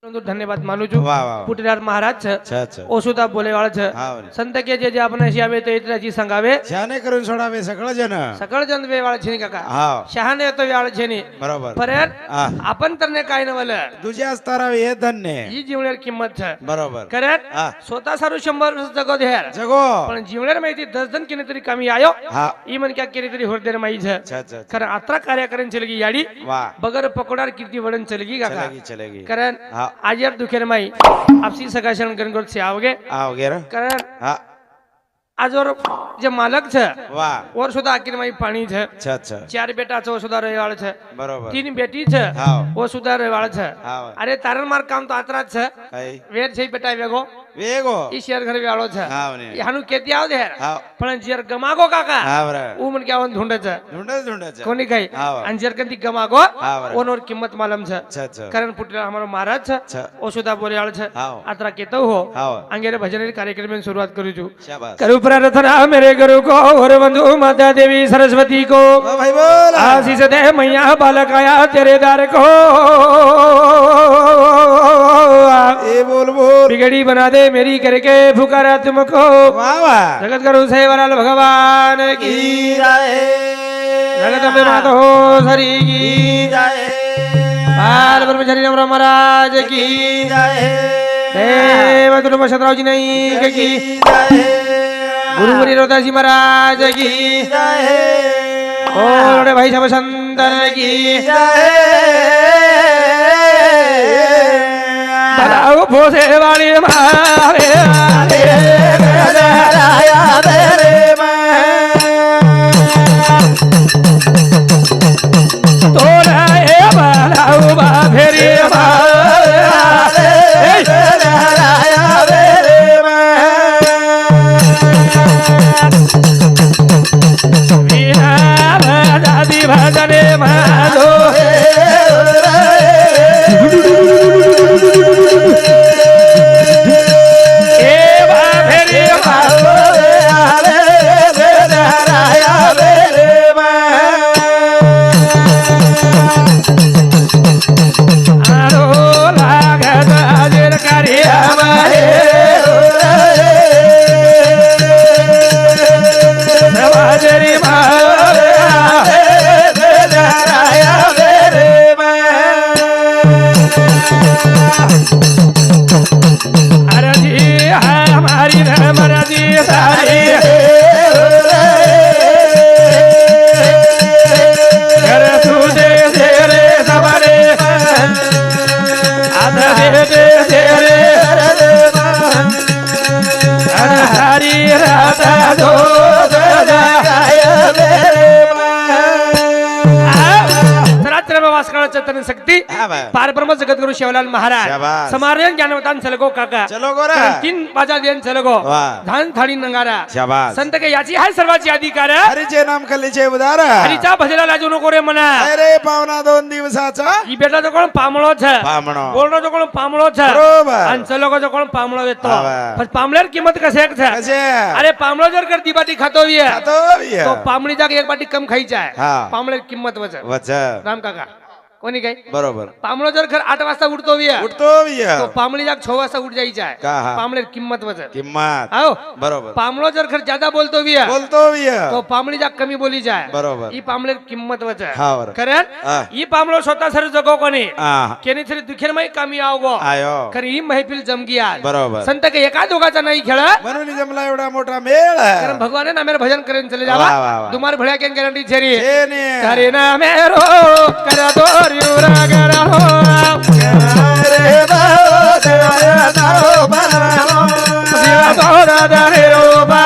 धन्यवाद मानु છું વાહ વાહ પુટીરાજ મહારાજ છે છે ઓસુદા બોલેવાળ છે સંત કે જે આપણે શિયાવે તો એટલાજી સંગાવે શાને કरून सोडावे सगळं जन सकळ जन वेवाळ છે ની કાકા हा शहाणे तो वेवाळ છે ની बरोबर परत हा आपण तरने काय नवल तुझ्या स्तरावे हे धन्य ही जीवनेर किंमत છે बरोबर करत हा स्वतः सारू 100 वर्ष जगो देर जगो पण जीवनेर माहिती 10 जण केने तरी कमी आयो हा ई मन क्या केने तरी होरदेर माई છે छ खर आत्रा कार्य करेन चलगी याडी वाह बगर पकोडार कीर्ती वडन चलगी काका चलेगी करन हा आज यार दुखेर माई आपसी सगाशन गणगोत से आवगे आओ गेर करन हा आजवर जे मालक છે वाह ઓર સુધા આખીર માં પાણી છે छ ચાર બેટા છે ઓ સુધા રહેવાળ છે बरोबर तीन બેટી છે હા ઓ સુધા રહેવાળ છે હા અરે તારણ માર કામ તો આતરા જ છે કઈ વેર છે બેટા વેગો वेगो ઈ શેર ઘર વેવાળો છે હા ને ઈ હાનું કેતી આવ દે હા પણ જેર ગમાગો કાકા हा बर ऊ मन क्या ढूंढे છે ढूंढच કોની કઈ હા અંજર કંતી ગમાગો હા बर ઓનોર કિંમત માલમ છે छ કરણ પુત્ર અમારો મહારાજ છે छ ઓ સુધા બોલેવાળ છે હા આતરા કેતો હો હા અંગેરે ભજન કાર્યક્રમ ની શરૂઆત કરું છું शाबाश करू प्रार्थना मेरे गुरु को और बंधु माता देवी सरस्वती को ओ भाई बोल आशीष दे मैया बालक आया तेरे दार को ए बोल बोल बिगड़ी बना दे मेरी करके पुकारा तुमको वाह वाह जगत गुरु सेवलाल भगवान की जाए जगत में नाथ हो सरी की जाए बाल ब्रह्मचारी राम महाराज की जाए देव गुरु शतराव जी नहीं की जाए गुरु मुनि रोदा जी महाराज की जाए और भाई सब संतन की भलाओ भोसे वाली मारे तोरा ए भलाओ बा फेरी वीणा भजादी भजने माधो हमारी मरदी सारी घर तुझे तेरे सवारे आधा दे तेरे हरी रात दो चतन शक्ति पार ब्रह्म जगत गुरु शिवलाल महाराज समारेन ज्ञानवतान चलगो काका चलो गोरा तीन बाजा देन चलगो धान थाळी नंगारा शाबाश संत के याची हाय सर्वाची अधिकार हरीचे नाम कलीचे उदार हरीचा भजला लाजू नको रे मना अरे पावना 2 दिवसाचा ई बेटा जो कोण पामळो छ पामणो बोलणो जो कोण पामळो छ बरोबर आणि चलगो जो कोण पामळो येतो हा. पण पामळेर किंमत कसे छ कसे अरे पामळो जर कर दी बाटी खातो विय तो तो पामळी जाग एक बाटी कम खायचा आहे हा पामळेर किंमत वच वच राम काका कोणी काय बरोबर पामळो जर घर 8 वाजता उठतो विय उठतो विय तो पामळी जाग 6 वाजता उठ जायचा आहे का हा पामळेर किंमत वच किंमत आओ बरोबर पामळो जर घर ज्यादा बोलतो विय बोलतो विय तो पामळी जाग कमी बोली जाय बरोबर ई पामळेर किंमत वच हा बर कारण हा. ई पामळो स्वतः सर जगो कोणी हा केने तरी दुखेर माई कामी आवगो आयो कारण ही महफिल जमगी आज बरोबर संत के एका दोघाचा नाही खेळ म्हणून जमला एवढा मोठा मेळ कारण भगवान नामेर भजन करेन चले वाह, वाह, जावा वाह. तुम्हार भळ्या केन गॅरंटी छेरी छेने. करे ना मेरो कर दोर युरा गरा हो रे बाबा देवा तारो बनानो शिवा तोरा दारे रो बा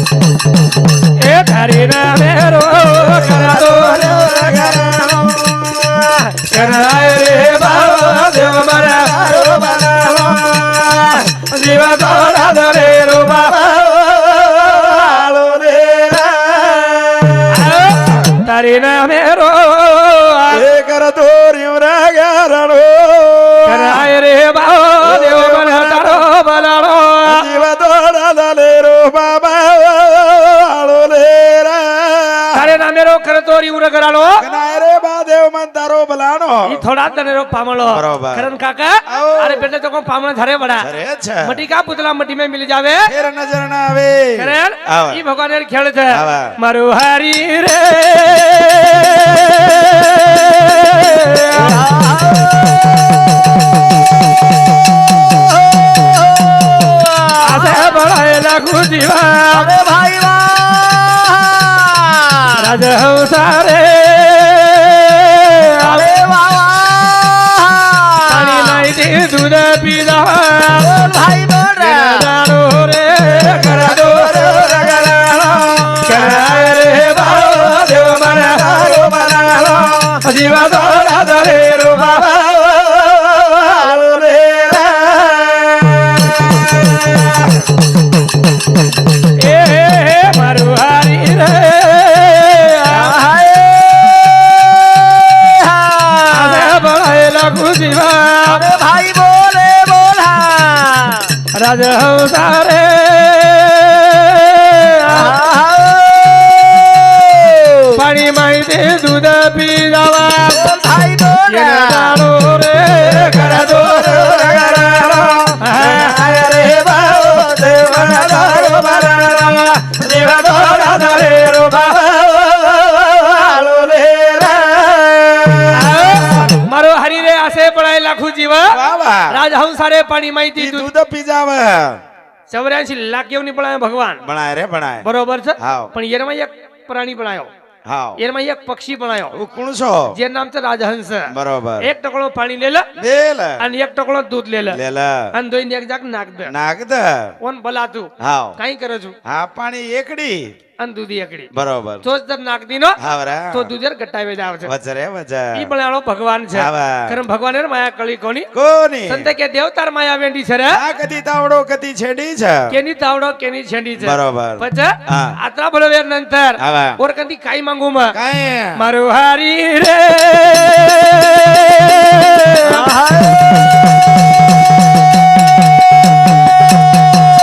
ए करे ना मेरो कर दोर युरा गरा हो कराय रे बाबा देव बरा शिवा तोरा दारे रो बा तारे ना मेरो कर तोरियो रागारणो कराय रे बाबा देव बरा तारो बलारो जीवा तोरा दले रो बाबा आलो लेरा तारे ना मेरो कर तो रिवर करालो कनाय रे बा देव मन तारो बलानो ई थोड़ा तने रो पामलो बरोबर. करण काका आओ. अरे बेटे तो को पामला धरे बड़ा अरे अच्छा मटी का पुतला मटी में मिल जावे फिर नजर ना आवे करण आवा. ई भगवान खेल छे आवा. मारू हरी रे आसे बड़ाए लागू जीवा अरे भाई वाह राज हंसारे अरे वाह पानी नहीं दे दूध पीला बोल भाई बोल रे जानो रे करा दो रे कराए रे बाबा देव मना जीवा दो रे रो बाबा ए मारू हरी रे आसे बड़ाए लागू जीवा अरे भाई बोले बोला राज हंसारे पानी माई दे दूध पी जावा बोल भाई बोल ये जानो रे करा दो रे बाबा देव दारो बरा देवा दो रे रो बाबा मारो हरी रे आसे पडाय लाखू जीवा बाबा राजहंसारे पाणी माहिती ती दूध पी जाव 84 लाख येऊन पडाय भगवान बनाय रे बनाय बरोबर છે हाव. પણ એમાં એક પ્રાણી બનાયો हाव એમાં એક પક્ષી બનાયો उ कुणसो જે નામ છે રાજહંસ बरोबर એક ટકળો પાણી લેલા देल અને એક ટકળો દૂધ લેલા लेला અને દોઈને એક જાક નાખ દે नागद કોણ બલાતું हाव કાઈ કરે છું हा पाणी एकडी અને દૂધી એકડી बरोबर તો જ નાખ દીનો हावरा તો દૂધેર ગટાવે જાવ છે वजरे वजा ઈ બનાળો ભગવાન છે हावा ખરમ ભગવાને માયા કળી કોની कोणी સંતે કે દેવતાર માયા વેંડી છે રે આ કદી તાવડો કદી છેડી છે કેની તાવડો કેની છેંડી છે बरोबर પછી હા. આતરા બોલો વેર નંતર हावा ઓર કંદી કાઈ માંગુ માં काय મારું હારી રે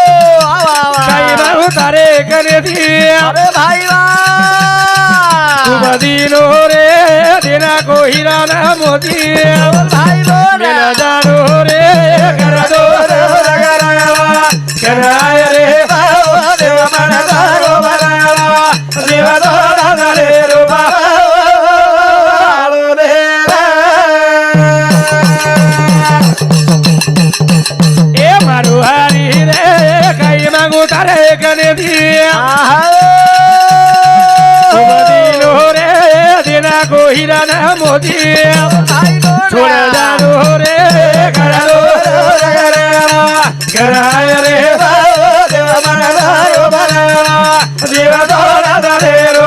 કાઈ મારું તારે કરે દી अरे भाई वाह સુબદીનો રે દેના કો હીરા ના મોતી भाई बोल મેલા જાનો રે કર દો કરાય રે બાબા દેવ મન તારો બનાવા દેવા દો રે રો એ મારું હારી રે કઈ માંગુ તારે કને દી સુબદીનો રે દેના કો હીરા ના મોતી भाई बोल छोड़ जानो रे करा दो कराय रे बाबा देव मन तारो बनावा देवा दो रे रो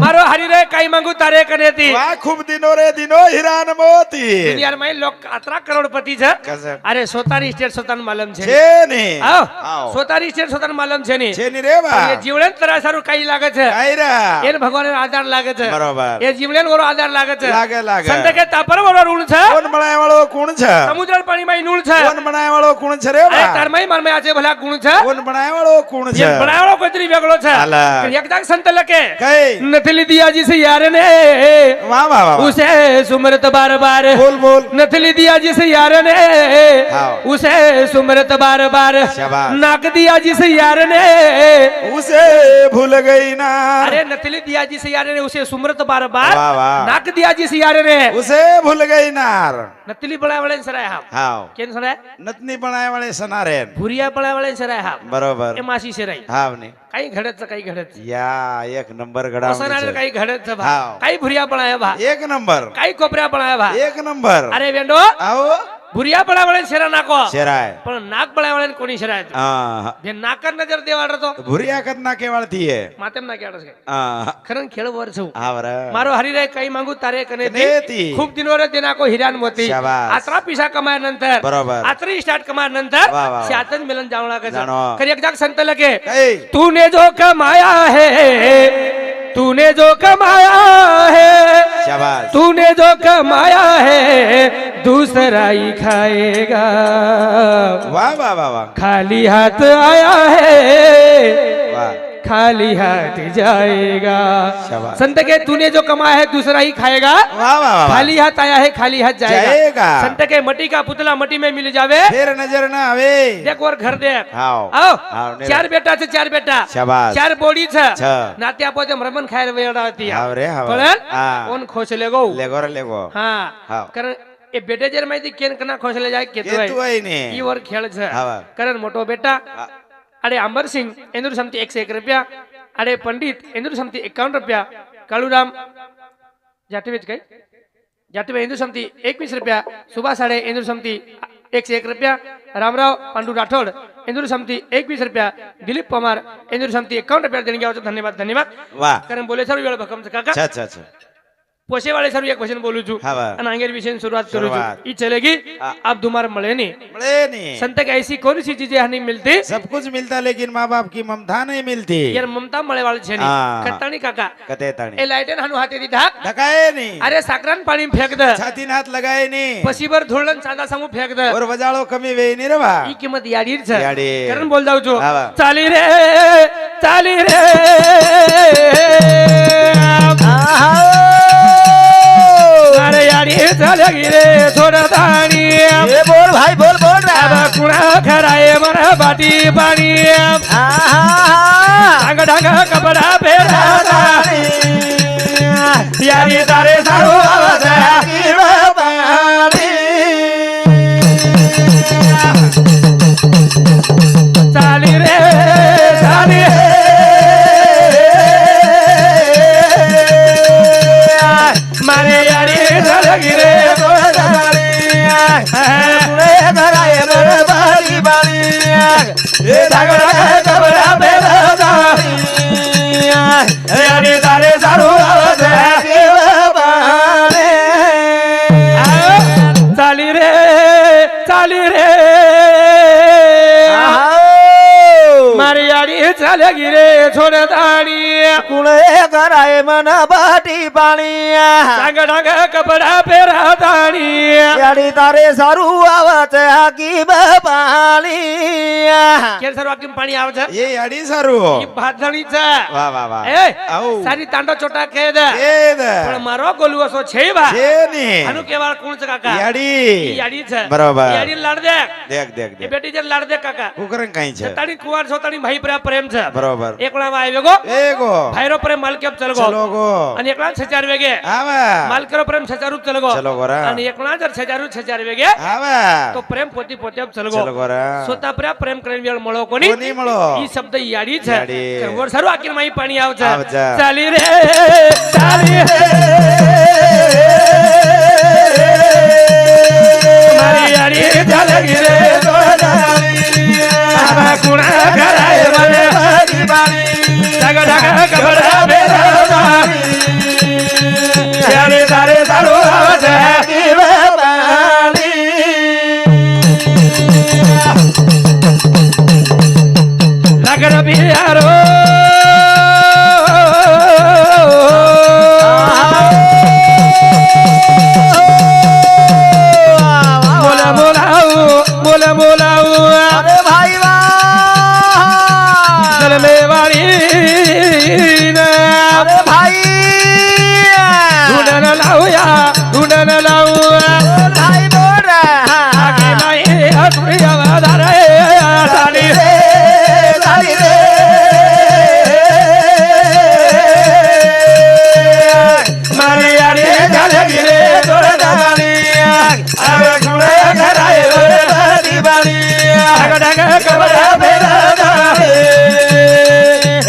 मारो हरी रे काई मांगू तारे कने ती वा खूप दिनो रे दिनो हिरान मोती दुनिया में लोग 18 करोड़पति છે कसं अरे सोतारी स्टेट सोतान मालूम છે છે ને આવ આવ. સોતારી સ્ટેટ સોતાન માલूम છે ની છે ની રે બા એ જીવલેન તરાસારું કાઈ લાગે છે કાયરા એને ભગવાન આધાર લાગે છે બરોબર એ જીવલેન ઓરો આધાર લાગે છે લાગે લાગે સંત કે તાપર ઓરો ઋણ છે કોણ બનાય વાળો કોણ છે સમુદ્ર પાણી માં નૂળ છે કોણ બનાય વાળો કોણ છે રે અરે બા તારમાય મારમે આજે ભલા ગુણ છે કોણ બનાય વાળો કોણ છે ये बनावड़ो कोतरी वेगळो छे आला. एक जाग संत लके કઈ नथली दिया जी से यार ने वा वा वा उसे सुमरत बार बार बोल बोल नथली दिया जी से यार ने हाँ. उसे सुमरत बार बार शाबाश. नाक दिया जी से यार ने उसे भूल गई ना अरे नथली दिया जी से यार ने उसे सुमरत बार बार वाह, वाह. नाक दिया जी से यार ने उसे भूल गई नार नथली बड़ा वाले सराय हा हाव केन सराय नतनी बनाय वाळे सनारे भुरिया बड़ा वाले सराय हा बरोबर ए मासी सराय हाव ने काही घडत काही घडत या एक नंबर असनारे गडा काही घडत भा हाव. काही भुरिया बनाया भा एक नंबर काही कोपऱ्या बनाया भा एक नंबर अरे वेंडो आओ ભુરિયા પડાવળે શેરા નાખો શેરાય પણ નાક પડાવળે કોની શેરાય હા જે નાકર નજર દેવાડો તો ભૂરિયા કદના કેવાળથી હે માતેમ ના કેડો છે હા ખરન ખેળ વર છું આવરા મારો હરીરે કઈ માંગુ તારે કને કનેથી. खूप दिनों रे देना को हिरान मोती शाबास. आत्रा पिसा कमाय नंतर बरोबर. आत्री स्टार्ट कमाय नंतर वाह, वाह. शातन मिलन जावं लागे जाणो. खरी एक जाग संत लगे कई तूने जो कमाया है तूने जो कमाया है शाबाश तूने जो कमाया है दूसरा ही खाएगा वाह वाह वाह वाह खाली हाथ आया है वाह खाली हाथ जाएगा शाबाश। संत के तूने जो कमाया है दूसरा ही खाएगा वाह वाह वाह खाली हाथ आया है खाली हाथ जाएगा जाएगा। संत के मटी का पुतला मटी में मिल जावे फिर नजर ना आवे देख और घर देख आओ आओ आओ ने चार बेटा છે ચાર બેટા શાબાશ। ચાર બોડી છે છ। નાત્યા પોતે રમન ખાય વેડા હતી હાવ રે હાવ પણ હા ઓન ખોશ લેગો લેગો રે લેગો હા હાવ કારણ એ બેટે જેર માંથી કેન કના ખોશ લે જાય કેતો કેતું હોય ને ઈ ઓર ખેલ છે હાવ કારણ મોટો બેટા અરે અમરસિંહ એનું સમતી 101 રૂપિયા અરે પંડિત એનું સમતી 51 રૂપિયા કાળુરામ જાટવેજ કઈ જાટવે એનું સમતી 21 રૂપિયા સુભાષ આડે એનું સમતી 101 રૂપિયા રામરાવ પાંડુ રાઠોડ એનું સમતી 21 રૂપિયા દિલીપ પમાર એનું સમતી 51 રૂપિયા દેણી આવો ધન્યવાદ ધન્યવાદ વાહ કારણ બોલે સારું વેળ ભકમ છે કાકા છ છ છ પોશે વાળે સારું એક વચન બોલું છું હા, વાહ। અને આંગેર વિશેની શરૂઆત કરું છું શરૂઆત। ઈ ચલેગી હા। आप तुम्हार મળે નહીં મળે નહીં संत के ऐसी कौन सी चीजें नहीं मिलती सब कुछ मिलता लेकिन माँ बाप की ममता नहीं मिलती यार ममता મળે વાળી છે નહીં હા। કતાણી કાકા कते ताणी એ લાઈટન હાનું હાથે દીધા ढकाए नहीं અરે સાકરાન પાણી ફેંક દે छाती हाथ लगाए नहीं પછી બર ધોળન ચાંદા સામુ ફેંક દે और वजाड़ो कमी वे नहीं रे बा ઈ કિંમત યાડી છે યાડી। કરણ બોલ દઉં છું હા, વાહ। ચાલી રે મારે યાડી ચાલે ગી રે થોડા દાણી એ બોલ ભાઈ બોલ બોલ રે આવા કુણા ખરાએ મને બાટી પાણી આહા ડાંગ ડાંગ કપડા પહેરા યારી તારે સારું આવે ચાલી રે ચાલી મારે યારી ચાલગી રે કપડા પહેરા યારી તારે સારું આવે ચાલી રે મારી યાડી ચાલે ગીરે છોડ દાડી કુળે કરાય મન બાટી પાણી ડાંગ ડાંગ કપડા પહેરા દાડી યાડી તારે સારું આવત હાકી પાણી કેર સર વાક્યમ પાણી આવે છે ये याडी सारू ઈ ભાદણી છે वाह वाह वाह એ આઉ સારી તાંડો ચોટા કહે દે એ પણ મારો ગોલુઓસો છે બા છે ને આનું કેવાળ કોણ છે કાકા ઈ याडी યાડી છે બરોબર। યાડી લાડ દે देख देख એ देख બેટી જે લાડ દે કાકા कुकरन काई छे તારી કુવાર છો તારી ભાઈ પ્રેમ છે बरोबर એકલામાં આવ્યો ગો एगो ભાઈરો પ્રેમ માલ કેપ ચલગો चलो गो અને એકલા છચાર વેગે आवा માલકરો પ્રેમ છચારું ચલગો ચલો ગોરા। અને એકલા જર છચાર વેગે आवा તો પ્રેમ પોતી પોતે ચલગો चलो गोरा સોતા પ્રેમ કરીને વેળ મળો કોની કોની મળો ઈ શબ્દ યાડી છે યાડી। કરવર સારું આકીર માં ઈ પાણી આવશે આવશે। ચાલી રે ચાલી રે મારી યાડી ચાલે ગીરે આવા કુણા કરાય મને ડાગ ડાગ કપડા પહેરા યાડી તારે સારું આવશે લગન પિયારો બોલા બોલાવું અરે ભાઈ વાહ જલમે વાળી અરે ભાઈ ઢૂંઢન લાવ્યા ભાઈ બોલ રે આગે માઈ હસુડી વધારે સાડી સારી રે મારી યાડી ચાલે ગીરે તોડ દાણી આવે ખૂણે ઘરાય વરદી બાણી ડાગ ડાગ કપડા પહેરા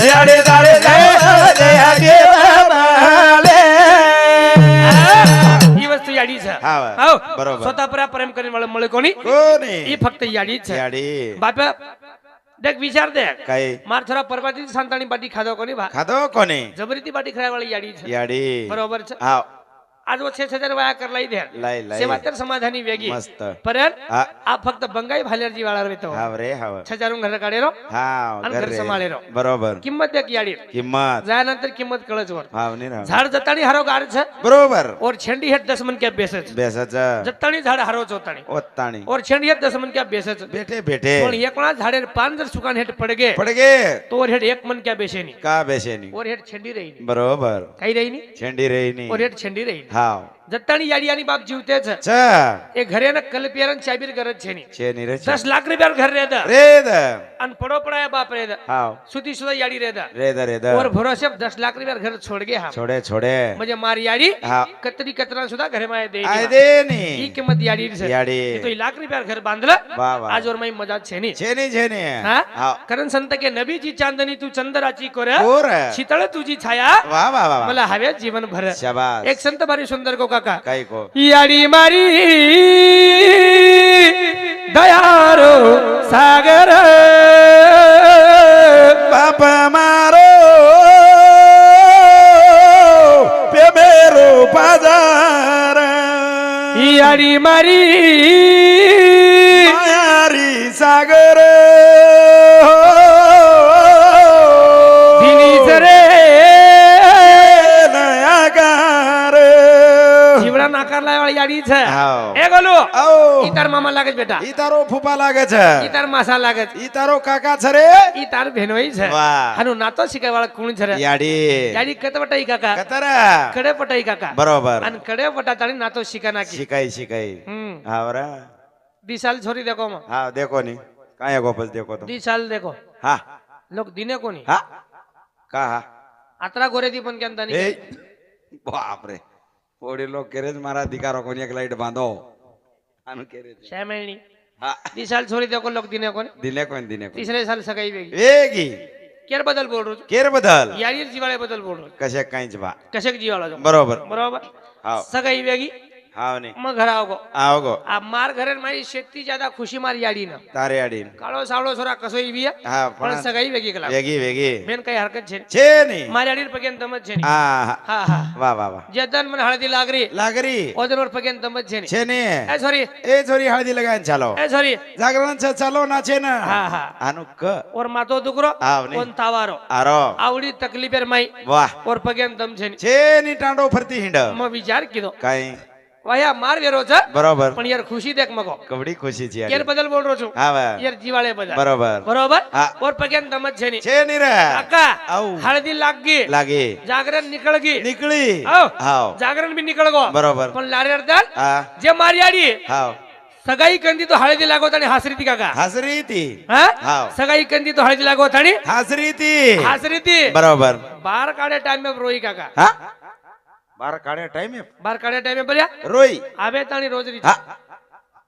યાડી તારે ઈ વસ્તુ યાડી છે હા, આવ બરોબર। સોતા પ્રેમ કરીને મળે કોની કોની ઈ ફક્ત યાડી જ છે याडी બાપા દેખ વિચાર દે કઈ માર થોડા પરવાતી સંતાની બાટી ખાધો કોની બા ખાધો કોની જબરીતી બાટી ખાવા વાળી યાડી છે याडी બરોબર છે આવ आज वो 6,000 वाया करला द्या लाई लाई सेवा तर समाधानी वेगी मस्त परत हा आप फक्त बंगाई भालेरजी वाळार येतो हाव रे हाव 6,000 घर काढेरो हाव आणि घर घर रे. सांभाळेरो. बरोबर किंमत द्या याडी किंमत जायानंतर किंमत कळच वर हाव नी राव झाड जताणी हरो गारच बरोबर और छेंडी हेट 10 मन क्या बेसच बेसाचं जताणी झाड हरोच होताणी ओत्ताणी और छेंडी हेट 10 मन क्या बेसच भेटे भेटे पण एकणा झाडे पान जर सुकान हेट पडगे पडगे तो और हेट 1 मन क्या बेशेनी का बेसेनी और हेट छेंडी रहीनी बरोबर काही रहीनी छेंडी रेनी और हेट छेंडी रहीनी हाव जताणी याडी आणि बाप जीवतेच छ એ ઘરે ને કલપિયારન ચાબીર ગરજ છે ની छेनी रे 10 લાખ રૂપિયા ઘર રેદા रे द અન પડો પડાય બાપ રેદા हाव સુતી સુતા યાડી રેદા रे द रे द और भरोसे 10 लाख રૂપિયા ઘર છોડ गे हा छोडे छोडे म्हणजे मार याडी हाव कतरी कतरा सुद्धा घरे माय दे आय दे नी ई किंमत याडी છે याडी तो 1 लाख રૂપિયા ઘર બાंधलं वा वा आज और माई मजा છે ની छेनी छेनी हा हाव कारण संत के नबीची चांदणी तू चंद्राची कोर कोर शीतळ तुझी छाया वा वा वा वा. मला हवे जीवन भर शाबास एक संत भारी सुंदर को काका काय को याडी मारी दयारो सागर बाप मारो पेमेरो बाजार याडी मारी मायारी सागर दिनीच रे नयागार जीवडा नाकारला वाली याडी છે हाव ए गोलू आओ ઈ તાર મામા લાગે છે બેટા ઈ તારો ફૂફા લાગે ઈ છે તાર માસા લાગે છે ઈ તારો કાકા છે રે ઈ તાર બહેનોઈ છે વાહ હાનું નાતો શીખાય વાળા કોણ છે રે याडी याडी कतवटाई काका कतरा कडे पटाई काका बरोबर आणि कडे पटाताळी नातो शिका नाकी शिकाई शिकाई हाव रा दिसाल छोरी देखो मग हाँ देखो नी काय गोपस देखो तो दिसाल देखो हाँ लोक दिने कोणी हाँ का हा आत्रा गोरे दी पण केंता ए बाप रे पोडी लोक केरेज मारा अधिकारो कोणी एक लाईट बांधो आनु केरेज श्यामेळणी हा दिसाल छोरी देखो लोक दिने कोणी दिले कोण दिने कोण तिसरे साल सगाई वेगळी वेगी केर बदल बोल रोज केर बदल याडीर जिवाळे बदल बोल रोज कशा काहीच बा कशक जिवाळा जो बरोबर बरोबर हाव सगाई वेगळी हाव नी मग घरा गो आओ गो आ मार घरे माई शेती ज्यादा खुशी मार याडी ना तारे आडीन काळो सावळो सोरा कसो ईवी हा पण पण सगाई वेगळी कला वेगी वेगी मेन काही हरकत छे छे नी मार याडीर पगेन तमत छे हा हा हा वा वा वा जदन मन हळदी लागरी लागरी ओदनवर पगेन तमत छे छे नी ए सॉरी ए छोरी हळदी लगायन चालो ए सॉरी जागरण चालो ना छे ना हा हा आनु क और मातो दुकरो हाव नी कोण तावारो आरो आवडी तकलीफेर माई वाह और पगेन तम छे छे नी टांडो फरती हिंड मग विचार किदो काय वाया मार वेरो छ बरोबर पण यार खुशी देख मगो कवडी खुशी ची केर बदल बोल रो छु हा वा यार जीवाळे बदल बरोबर बरोबर हा. और पगेन तमत छे नी छे नी रे काका आऊ हळदी लागी लागे जागरण निकळ गी निकळी हाव. हाव जागरण भी निकळ गो बरोबर पण लारेर दल हा जे मारियाडी हाव सगाई कंदी तो हळदी लागवत आणि हासरी ती काका हसरी ती हा हाव सगाई कंदी तो हळदी लागवत आणि हसरी ती हासरी ती बरोबर बार काढे टाइम में रोई काका हा बार काढ्या टाइम आहे बार काढे टाइम में बऱ्या रोई आबे ताणी रोज री हा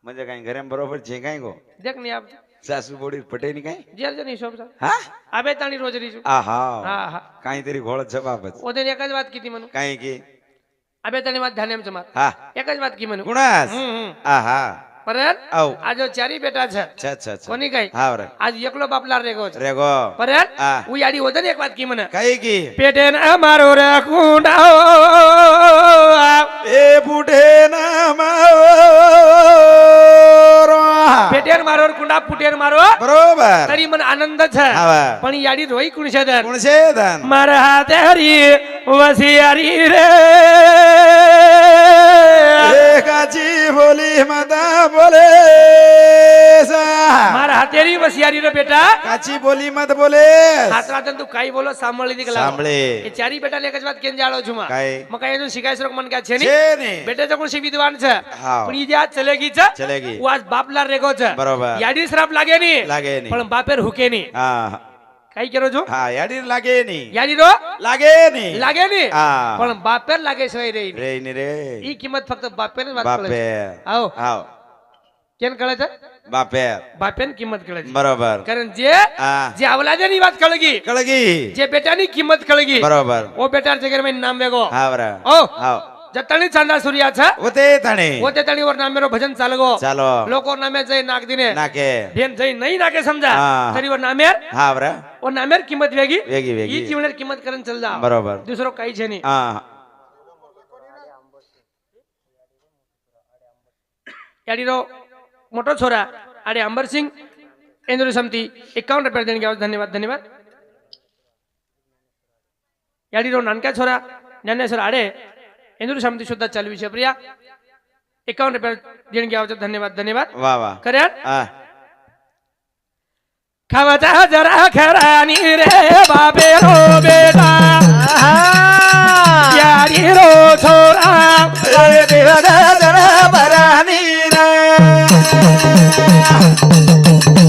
म्हणजे काय घरे बरोबर जे काय गो देख नहीं आप सासू बोडी पटे नी काय जेर जन हिशोब सा हा आबे ताणी रोज री आहा हा हा काहीतरी घोळ जबाबच ओदेन एकच बात किती म्हणू काय की आबे ताणी बात ध्यान आमचं मात हा एकच बात की म्हणू कुणास आहा परत औ आज चारी बेटा छ अच्छा अच्छा अच्छा कोणी काय हा रे आज एकलो बापला रेगो छ रे गो परत हा. उ याडी ओदन एक बात की म्हण काय की पेटेन अमारो रे कुंडा ए पुढे ना मारो पेटेन मारोर कुंडा पुटेन मारो बरोबर तरी मन आनंद छ हा वा. पण याडी रोई कुणशेदन कोणशे धन मार हाते हरी वसियारी रे एकाची बोली मदा बोले सा मार हातेरी वसियारी रे बेटा काची बोली मत बोले हातरा तू काही बोलो सांभाळली दिकला सांभळे એ ચારી બેટા એકજ વાત કેન જાળો છું માં काय મકા એનું શિકાયત રોક મન કા છે ની छे नी બેટા જો કોણ વિદ્વાન છે हाव. પણ ઈ જે આજ ચલેગી છે चलेगी उ आज बापला રેગો છે बरोबर યાડી શ્રાપ લાગે ની लागे नी પણ બાપેર હુકે ની हा કાઈ કરો છો हा याडी लागे नी યાડી રો लागे नी લાગે ની हा પણ બાપેર લાગે છે રે रे नी रे ઈ કિંમત ફક્ત બાપેર જ વાત કરે बापे આવો हाव કેન કળે છે बापे બાપેન કિંમત કળે છે बरोबर કારણ જે हा જે અવલાદેની વાત કળગી कळगी જે બેટાની કિંમત કળગી बरोबर ઓ બેટા જગર में नाम वेगो हा बरा ओ हाव जतणी चांदा सूर्या छ होते थाणे ओते तणी वर नामेरो भजन चालगो चालो लोको नामे जय नाग दिने नाके भेन जय नाही नाके समजा हा. तरी वर नामेर हा बरा वर नामेर किंमत वेगी वेगी ई वेगी जीवनात किंमत करन चल जा बरोबर दुसरो काही छे नाही हा याडीरो मोठो छोरा आणि अंबरसिंग इंदुरी समिती 51 रुपये देणगी आवाज धन्यवाद धन्यवाद याडीरो नानका छोरा ज्ञानेश्वर आडे इंदुरी समिती सुद्धा चालू विषय प्रिया 51 रुपये देणगी आवाज धन्यवाद धन्यवाद वा वा कऱ्या हा खावाचा जरा खरानी रे बाबे रो बेटा यारी रो छोरा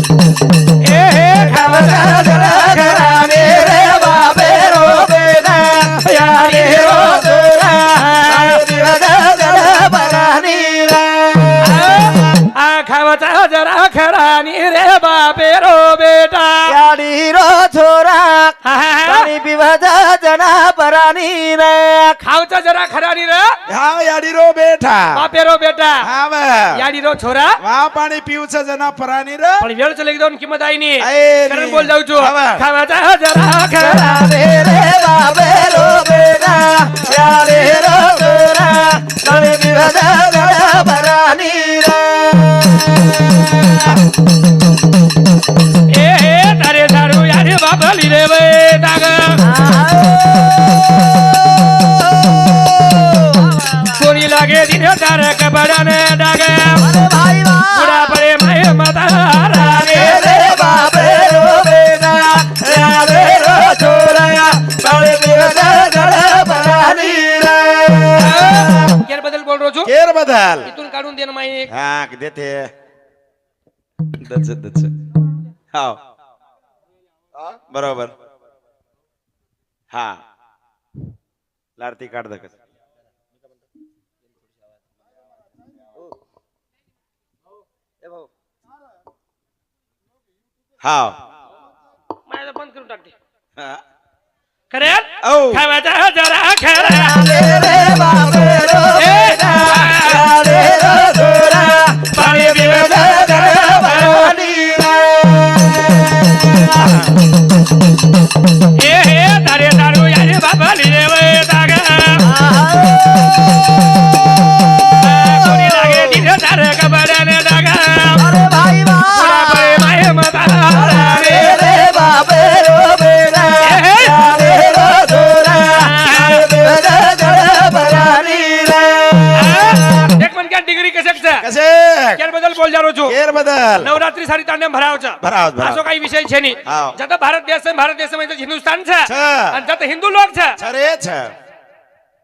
ए खावाचा जरा खरानी रे बाबे रो बेटा यारी रो छोरा खावाचा जरा खरानी रे बाबे रो बेटा याडी रो छोरा हा, हा, हा. पाणी पिवाचा जना परानी रे खावचा जरा खरानी रे हा याडी रो बेठा बापे रो बेटा हा वा याडी रो छोरा वा पाणी पिऊचं जना परानी र पण वेळ चले दोन किंमत आहे नी आहे नी. कारण बोल जाऊ छो हा, वा. खावाचा जरा खरा राधे रे बाबे रो बेटा याडी रो छोरा पाणी पिवाचा जना परानी रे ए तारे दारू यारे बाबली रे बेटा ग कोणी लागे दिने तार कबडाने डाग भाई पुरा परे माय माता राधे रे बाबे रो बेटा याडी रो छोरा पाणी पिवाचा जना परानी रे केर बदल बोल रो छो केर बदल इथून काढून दे ना माई हा देते दच दच हा बरोबर हा लारती काढ दकस हा माझं बंद करून टाकते हा. खरे औ. खावाचा जरा खरा रे बाबे रो बेटा याडी रो छोरा पाणी पिवाचा जना परानी ए तारे दारू यारे बाबली रे बेटा ग कोणी लागे दिने तार कबडाने डाग अरे भाई पुरा परे माय माता राधे रे बाबे रो बेटा याडी रो छोरा पाणी पिवाचा जना परानी रे एक मन क्या डिग्री कशकचा कसे केर बदल बोल जा रो छो केर बदल नवरात्री सारी तांडे भरावचा भरावच, भरावच. असो काही विषय छे नी हाव. जत भारत देश म्हणजे हिंदुस्तान छ छ. आणि जत हिंदू लोक छ छरे छ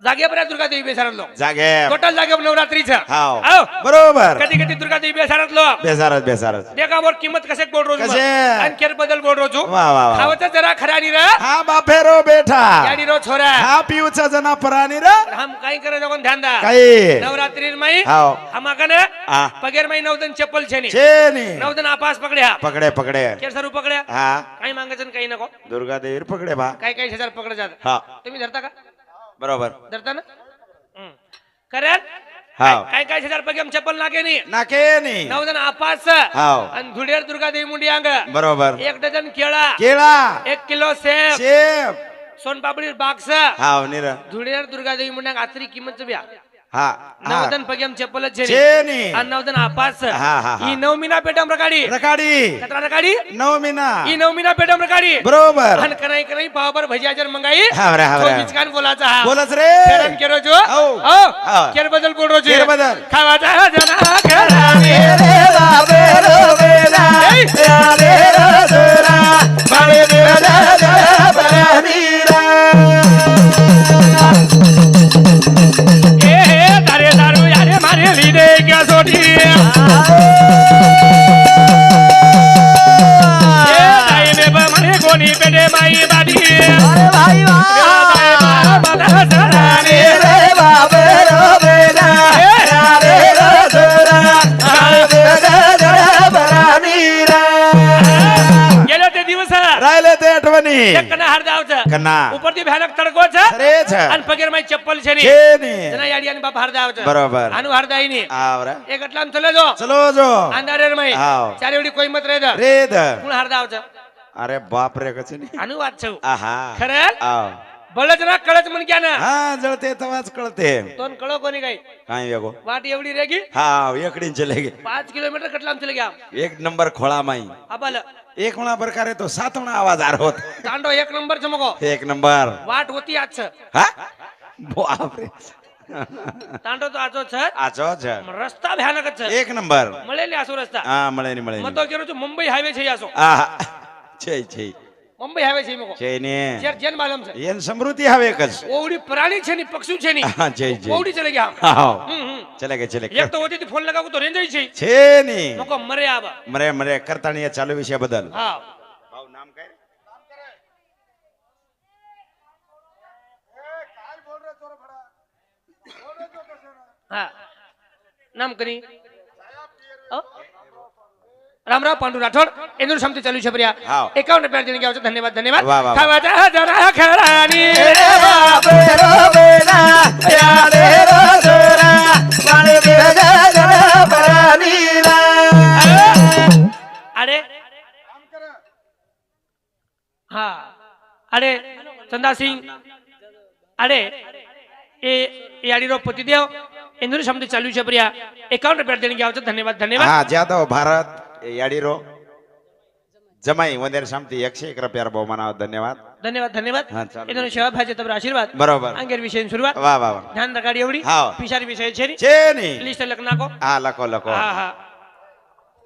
जागे बऱ्या दुर्गा देवी बेसारत लोक जागे टोटल जागे नवरात्री छ हाव आओ बरोबर कधी कधी दुर्गा देवी बेसारत लोक बेसारच बेसारच देखा वर किंमत कसे बोल रोज कसे? आणि केर बदल बोल रोज वा वा वा खावचा जरा खरानी रे हा बापे रो बेठा याडी रो छोरा हा पिऊचा जना परानी र हम काही करे जगन ध्यान दा काही नवरात्री माई हाव हमाकने हा पगेर माई नवदन चप्पल छेनी छेनी नवदन आपास पकड्या पकडे पकडे केर सरू पकड्या हा काही मागायचं काही नको दुर्गा देवी पकडे बा काही काही शेजार पकड जात हा तुम्ही धरता का बरोबर धरता ना करेल हाव काय काय शेजार पगे चप्पल नाके नी नाके नी नवदन आपास हाव आणि धुडेर दुर्गा देवी मुंडी अंग बरोबर 1 डझन केळा केळा 1 किलो सेब शेप सोनपापडी बाक्स हाव निर धुडेर दुर्गा देवी मुंडी आतरी किंमत बिया हा नवदन पगे चप्पल छेनी आणि नवदन आपास हा, हा, हा. ही नवमीना पेटम रकाडी रकाडी कतरा रकाडी नवमीना ही नवमीना पेटम रकाडी बरोबर आणि कनाई कनाई पावावर भजियाजर मंगाई हाव रे हाव रे विचकान बोलाचा हा बोलच रे केरन केरो जो औ. औ केर बदल बोल रोज केर बदल. खावाचा जना खरा राधे रे बाबे रो बेटा याडी रो छोरा पाणी पिवाचा जना परानी रे ए तारे दारू यारे मारे लीडे क्या सोटी ए दाई में मारे कोणी पेडे माई बाडी अरे भाई माता सराने रे बाबे रो बेटा याडी रो छोरा पाणी पिवाचा जना परानी रे गेले ते दिवस राहिले ते आठवणी एक कना हार जावचा कन्ना ऊपर ती भयानक तडकोच रे छ आणि पगेर माई चप्पल छेनी छेनी जना याडी आणि बाप हार जावचा बरोबर अनु हार दाईनी आवरा एक अटलाम चले जो चलो जो अंधारेर माई हाव. चार एवढी कोई मत रेद रेद कोण हार जावचा अरे बाप रे कचनी अनु वाच छौ आहा खरं आव बळच ना कळच म्हण क्या ना हा जळते तेव्हाच कळते दोन कळो कोणी काही काय वेगो वाट एवढी रेगी हा एकड़ीन चले गे 5 किलोमीटर कटलाम चले गया एक नंबर खोळा माई आबाल एक म्हणा प्रकारे तो सातवणा आवाज आर होत तांडो 1 नंबर चमको एक नंबर वाट होती आज हा बापरे तांडो तो आजो छ आचो छ रस्ता भयानक छ एक नंबर મળેલી આસો રસ્તા હા મળે ની મતો કેરો છું મુંબઈ હાઈવે છે આસો આ છે છે મુંબઈ હાઈવે છે મકો છે ને શેર જેન માલમ છે એન સમૃદ્ધિ આવે કસ ઓવડી પ્રાણી છે ની પક્ષુ છે ની હા છે છે ઓવડી ચલે ગયા હા હમ ચલે ગે એક તો હોતી ફોન લગાવું તો રેંજ છે છે ની મકો મરે આવા મરે મરે કરતાણીયા ચાલુ વિશે બદલ હા ભાવ નામ કઈ હા નામ કરી રામરાવ પાંડુ રાઠોડ એનું સમથી ચાલ્યું છે પ્રિયા હા. 51 રૂપિયા દેણી ગયા છે ધન્યવાદ ધન્યવાદ વાહ, વાહ, વાહ. ખાવા જા જરા ખરાની રે બાપે રો બેના યા રે રો જોરા વાળે બેજા જરા પરાની રા અરે હા અરે ચંદાસિંહ અરે એ યાડીનો પતિદેવ એનું સમથી ચાલ્યું છે પ્રિયા 51 રૂપિયા દેણી ગયા છે ધન્યવાદ ધન્યવાદ હા જાદવ ભારત યાડીરો જમાઈ વંદેર શામથી 101 રૂપિયા બહુમાન આવે ધન્યવાદ ધન્યવાદ ધન્યવાદ હા, ચાલો. એનો સેવા ભાજે તમારો આશીર્વાદ બરોબર અંગેર વિષયની શરૂઆત વાહ વાહ વાહ ધ્યાન રગાડી એવડી હા. પિશારી વિષય છે ની છે ની લિસ્ટ લખ નાખો હા લખો લખો હા હા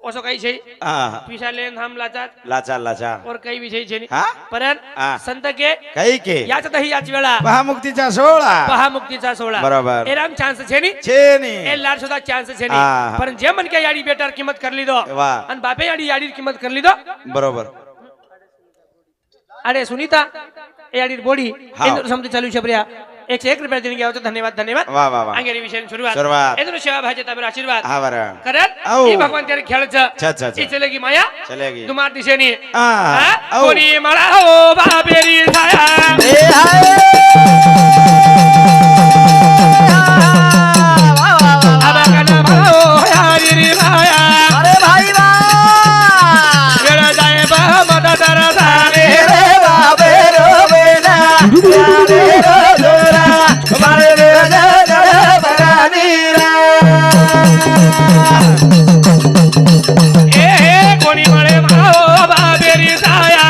ઓસો કઈ છે હા पिछा लेन हम लाचार લાચા લાચા और कई विषय छे हा? परन हा. संत के કઈ કે याच दही याच वेळा મહામુક્તિचा સોળા पहा मुक्तीचा सोहळा बरोबर. ए राम चान्स छे नी છે ની ए लाड सुद्धा चान्स छे हा. नी पण जे मन के याडी बेटार किंमत कर लीधो વાહ आणि बापे याडी याडी किंमत कर लीधो બરોબર अरे सुनीता ए याडी बोडी हा. एंदुर समती चालू छे प्रिया 101 रुपया देणी गया धन्यवाद धन्यवाद વાહ વાહ વાહ अंगेरी विषय શરૂઆત. शुरुआत एंदुर सेवा भाजे तबर आशीर्वाद હા બર करत आऊ. ई भगवान तेरे खेळ छ छा, छा, छा. ई चलेगी माया चलेगी. दुमार दिशेनी हा, हा? आऊ. कोणी मला हो बाबेरी छाया ए हाय वा वा वा अबकना भाओ यारी रे माया अरे भाई वाह वेळ जाय बा मददर सारे रे बापे रो बेना या रे रो जोरा वाळे बेजा जरा परानी रा ए हे कोणी मळे भाओ बाबेरी छाया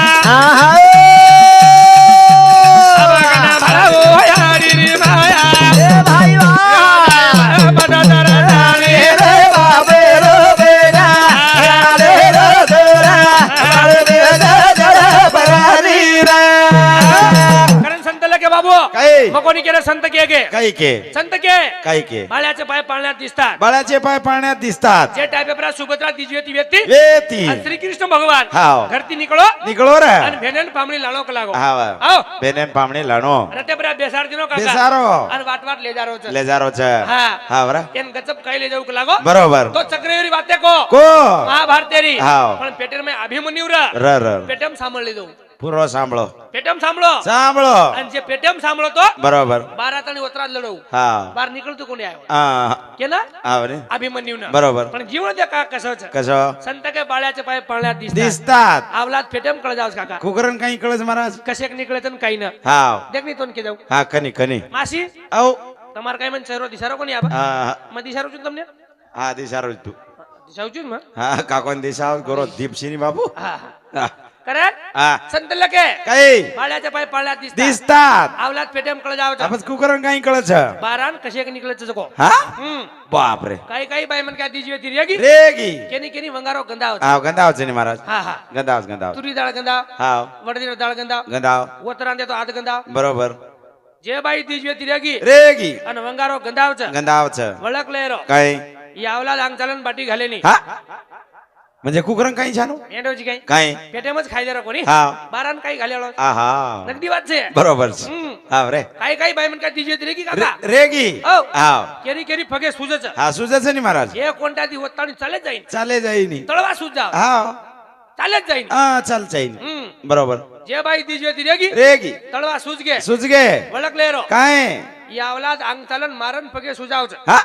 अबकना भाओ यारी रे माया ए भाई वाह मददर सारे रे बापे रो बेना या रे रो जोरा वाळे बेजा जरा परानी रा कारण संत लगे बाबू કઈ मग कोणी केलं संत के કઈ કે संत के કઈ કે बाळ्याचे पाय पाळण्यात दिसतात बाळाचे पाय पाण्यात दिसतात जे टायपेपरा सुभद्रा दिजवे ती व्यक्ती वेती आणि श्रीकृष्ण भगवान हाव. घरती निकळो નીકળો રે आणि भेनेन पामणी लाणो क लागो હા આવો બેને પામણી લાણો રટેપરા બેસાડ દીનો કાકા બેસારો અને વાટ વાટ લે જારો છે લેજારો છે હા. હા બરા એન ગજબ કઈ લે જાવ ક લાગો બરોબર તો ચક્રેરી વાતે કો કો મહાભારતેરી હાવ. પણ પેટેર મે અભિમન્યુ ર ર પેટમ સાંભળ લીધો પૂરો સાંભળો પેટમ સાંભળો સાંભળો અને જે પેટમ સાંભળો તો બરોબર બારાતાની ઓતરા લડો હા બાર નીકળતું કોને આવ્યો હા કે ના આવરે અભિમન્યુ ના બરોબર પણ જીવન દે કા કસો છે કશો संत के बाळ्याचे पाय पाळण्यात दिसतात दिसतात आवलाद पेटम कळ जावस काका कुकरण काही कळच महाराज कशेक निकळे तन काही ना हा देख नी तोन के जाऊ हा कनी कनी मासी औ તમાર કઈ મન ચહેરો દિસારો કોની આબા હા મ દિસારો છું તમને હા દિશારો તું દિસાવ છું મ હા કાકોન દિશાવ ગોરો દીપસિંહ બાબુ હા હા કરે હા संत लके કઈ बाळ्याचे पाय पाळण्यात दिसतात दिसतात आवलाद पेटम कळ जावच आपण कुकरण काही कळच बारान कशेक निकळच जको हा हम्म बापरे काही काही बाय मन काय दिजवे ती रेगी रेगी केनी केनी वंगारो गंधाव हा गंधाव છે ને महाराज हा हा ગંધાવ ગંધાવ तुरी दाळ गंधाव હા वडदीर दाळ गंधाव ગંધાવ ओतरान देतो आद गंधाव બરોબર जे बाई दिजवे ती रेगी રેગી અને વંગારો ગંધાવ છે ગંધાવ છે वळक लेरो કઈ ही आवलाद अंगचालन बाटी घालेनी हा म्हणजे कुकरण काही छानो एंडोजी काही काही पेटेमच खाई देरो कोणी हा बारान काही घालेलो आहा नगदी વાત છે बरोबर છે हम्म. हा रे काही काही बाई मन काय दिजे तरी की काका रेगी औ. हा केरी केरी फगे सुजच हा सुजाच नाही महाराज हे कोणत्या दी होतानी चालत जाईन चाले जाईनी तळवा सुज जाव हा चालत जाईन हा चाल जाईन हम्म. बरोबर जे बाई दिजे ती रेगी रेगी तळवा सुज गे सुजगे वळक लेरो काय या आवलाद अंग चालन मारन फगे सुजावच हा